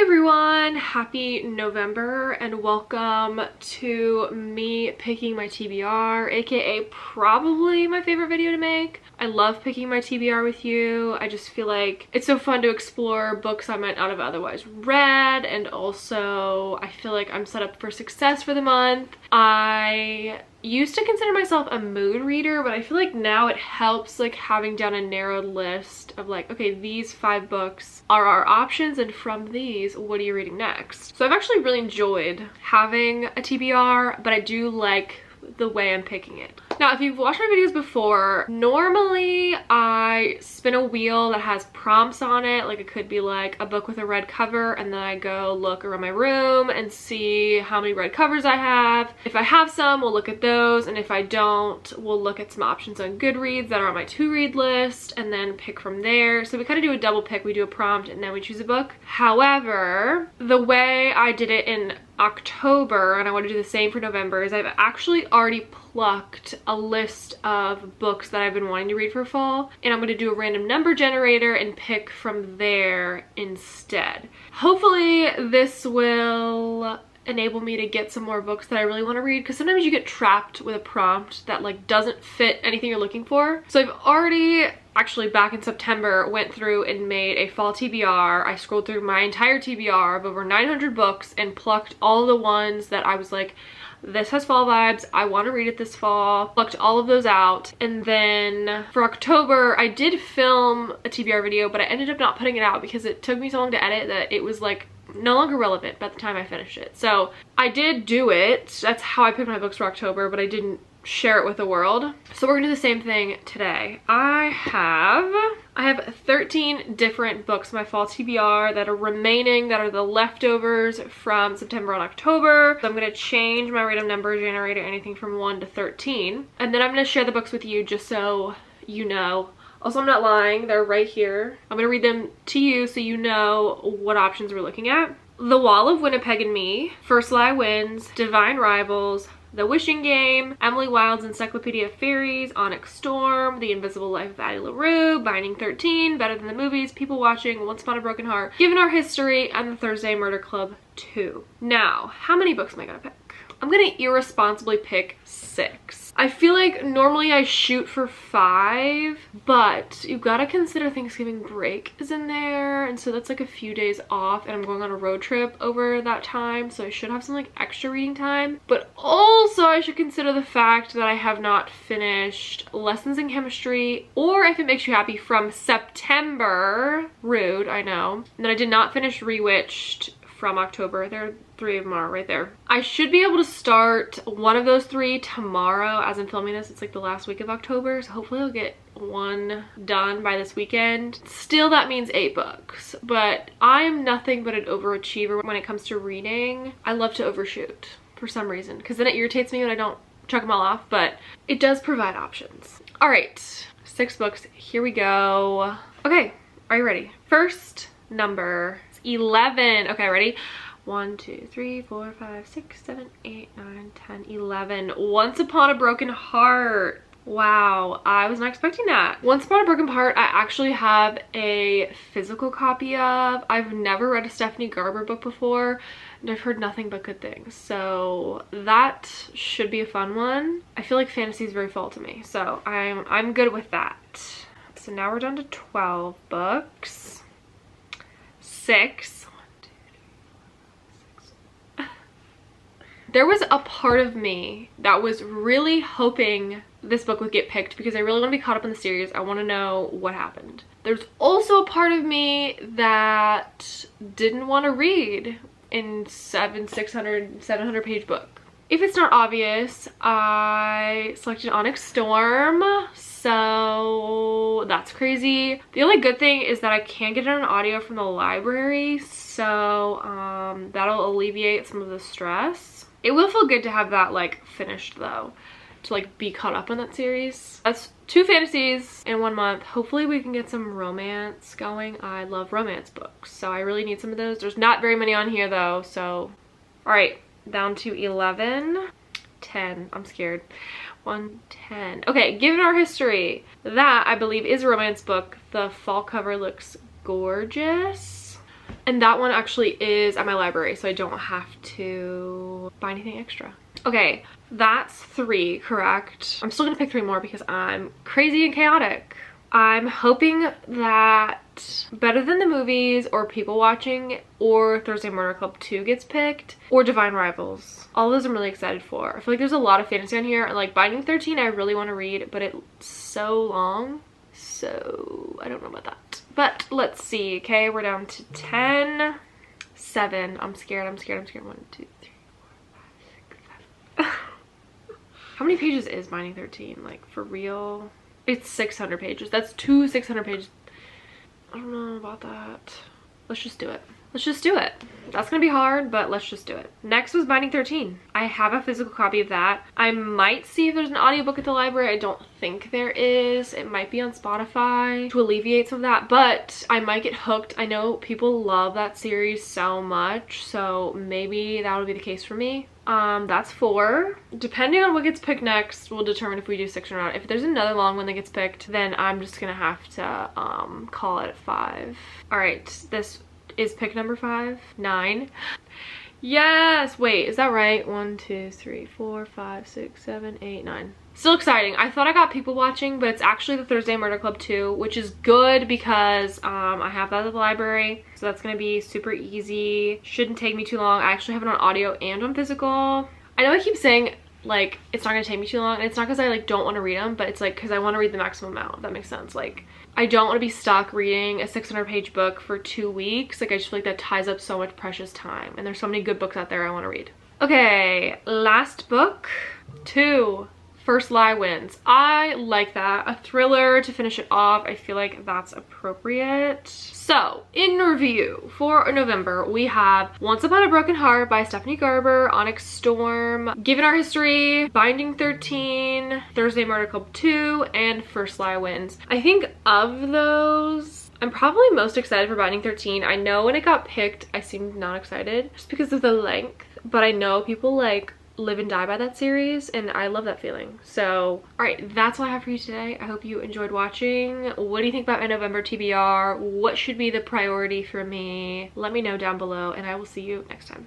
everyone, happy November and welcome to me picking my TBR, aka probably my favorite video to make. I love picking my TBR with you. I just feel like it's so fun to explore books I might not have otherwise read, and also I feel like I'm set up for success for the month. I used to consider myself a mood reader, but I feel like now it helps like having down a narrowed list of like, okay, these 5 books are our options, and from these, what are you reading next? So I've actually really enjoyed having a TBR, but I do like the way I'm picking it. Now, if you've watched my videos before, normally I spin a wheel that has prompts on it. Like it could be like a book with a red cover, and then I go look around my room and see how many red covers I have. If I have some, we'll look at those, and if I don't, we'll look at some options on Goodreads that are on my to-read list and then pick from there. So we kind of do a double pick. We do a prompt and then we choose a book. However, the way I did it in October, and I want to do the same for November, is I've actually already plucked a list of books that I've been wanting to read for fall, and I'm going to do a random number generator and pick from there instead. Hopefully this will enable me to get some more books that I really want to read, because sometimes you get trapped with a prompt that like doesn't fit anything you're looking for. So I've already actually back in September went through and made a fall TBR. I scrolled through my entire TBR of over 900 books and plucked all the ones that I was like, this has fall vibes, I want to read it this fall. Plucked all of those out, and then for October I did film a TBR video, but I ended up not putting it out because it took me so long to edit that it was like no longer relevant by the time I finished it. So I did do it. That's how I picked my books for October, but I didn't share it with the world. So we're gonna do the same thing today. I have 13 different books in my fall TBR that are remaining, that are the leftovers from September and October. So I'm gonna change my random number generator, anything from 1 to 13. And then I'm gonna share the books with you just so you know. Also, I'm not lying, they're right here. I'm gonna read them to you so you know what options we're looking at. The Wall of Winnipeg and Me, First Lie Wins, Divine Rivals, The Wishing Game, Emily Wilde's Encyclopedia of Fairies, Onyx Storm, The Invisible Life of Addie LaRue, Binding 13, Better Than the Movies, People Watching, Once Upon a Broken Heart, Given Our History, and The Thursday Murder Club 2. Now, how many books am I gonna pick? I'm gonna irresponsibly pick 6. I feel like normally I shoot for 5, but you've got to consider Thanksgiving break is in there, and so that's like a few days off, and I'm going on a road trip over that time, so I should have some like extra reading time. But also I should consider the fact that I have not finished Lessons in Chemistry, or If It Makes You Happy, from September. Rude, I know. And then I did not finish Rewitched from October. There are 3 of them are right there. I should be able to start one of those 3 tomorrow. As I'm filming this, it's like the last week of October, so hopefully I'll get one done by this weekend. Still, that means 8 books, but I am nothing but an overachiever when it comes to reading. I love to overshoot for some reason, because then it irritates me when I don't check them all off, but it does provide options. All right, 6 books, here we go. Okay, are you ready? First number 11. Okay, ready? 1, 2, 3, 4, 5, 6, 7, 8, 9, 10, 11. Once Upon a Broken Heart. Wow, I was not expecting that. Once Upon a Broken Heart, I actually have a physical copy of. I've never read a Stephanie Garber book before, and I've heard nothing but good things. So that should be a fun one. I feel like fantasy is very fall to me, so I'm good with that. So now we're down to 12 books. 6. There was a part of me that was really hoping this book would get picked because I really want to be caught up in the series. I want to know what happened. There's also a part of me that didn't want to read in 700 page book. If it's not obvious, I selected Onyx Storm, so that's crazy. The only good thing is that I can get it on audio from the library, so that'll alleviate some of the stress. It will feel good to have that like finished though, to like be caught up on that series. That's 2 fantasies in 1 month. Hopefully we can get some romance going. I love romance books, so I really need some of those. There's not very many on here though, so. All right, down to 11. 10, I'm scared. 1, 10. Okay, Given Our History. That I believe is a romance book. The fall cover looks gorgeous. And that one actually is at my library, so I don't have to buy anything extra. Okay, that's 3, correct? I'm still gonna pick 3 more because I'm crazy and chaotic. I'm hoping that Better Than the Movies or People Watching or Thursday Murder Club 2 gets picked, or Divine Rivals. All of those I'm really excited for. I feel like there's a lot of fantasy on here. Like Binding 13 I really want to read, but it's so long, so I don't know about that. But let's see. Okay, we're down to 10, 7. I'm scared. 1, 2, 3, 4, 5, 6, 7. How many pages is Binding 13? Like, for real? It's 600 pages. That's 2 600 pages. I don't know about that. Let's just do it. Let's just do it. That's gonna be hard, but let's just do it. Next was Binding 13. I have a physical copy of that. I might see if there's an audiobook at the library. I don't think there is. It might be on Spotify to alleviate some of that, but I might get hooked. I know people love that series so much, so maybe that would be the case for me. That's 4. Depending on what gets picked next will determine if we do 6 or not. If there's another long one that gets picked, then I'm just gonna have to call it 5. All right, this is pick number 5. 9. Yes, wait, is that right? 1, 2, 3, 4, 5, 6, 7, 8, 9. Still exciting. I thought I got People Watching, but it's actually the Thursday Murder Club 2, which is good because I have that at the library, so that's gonna be super easy. Shouldn't take me too long. I actually have it on audio and on physical. I know I keep saying like it's not gonna take me too long, and it's not because I like don't want to read them, but it's like because I want to read the maximum amount, if that makes sense. Like I don't want to be stuck reading a 600-page book for 2 weeks. Like I just feel like that ties up so much precious time, and there's so many good books out there I want to read. Okay, last book, 2. First Lie Wins. I like that. A thriller to finish it off. I feel like that's appropriate. So, in review for November, we have Once Upon a Broken Heart by Stephanie Garber, Onyx Storm, Given Our History, Binding 13, Thursday Murder Club 2, and First Lie Wins. I think of those, I'm probably most excited for Binding 13. I know when it got picked, I seemed not excited just because of the length, but I know people like live and die by that series, and I love that feeling. So all right, that's all I have for you today. I hope you enjoyed watching. What do you think about my November TBR? What should be the priority for me? Let me know down below, and I will see you next time.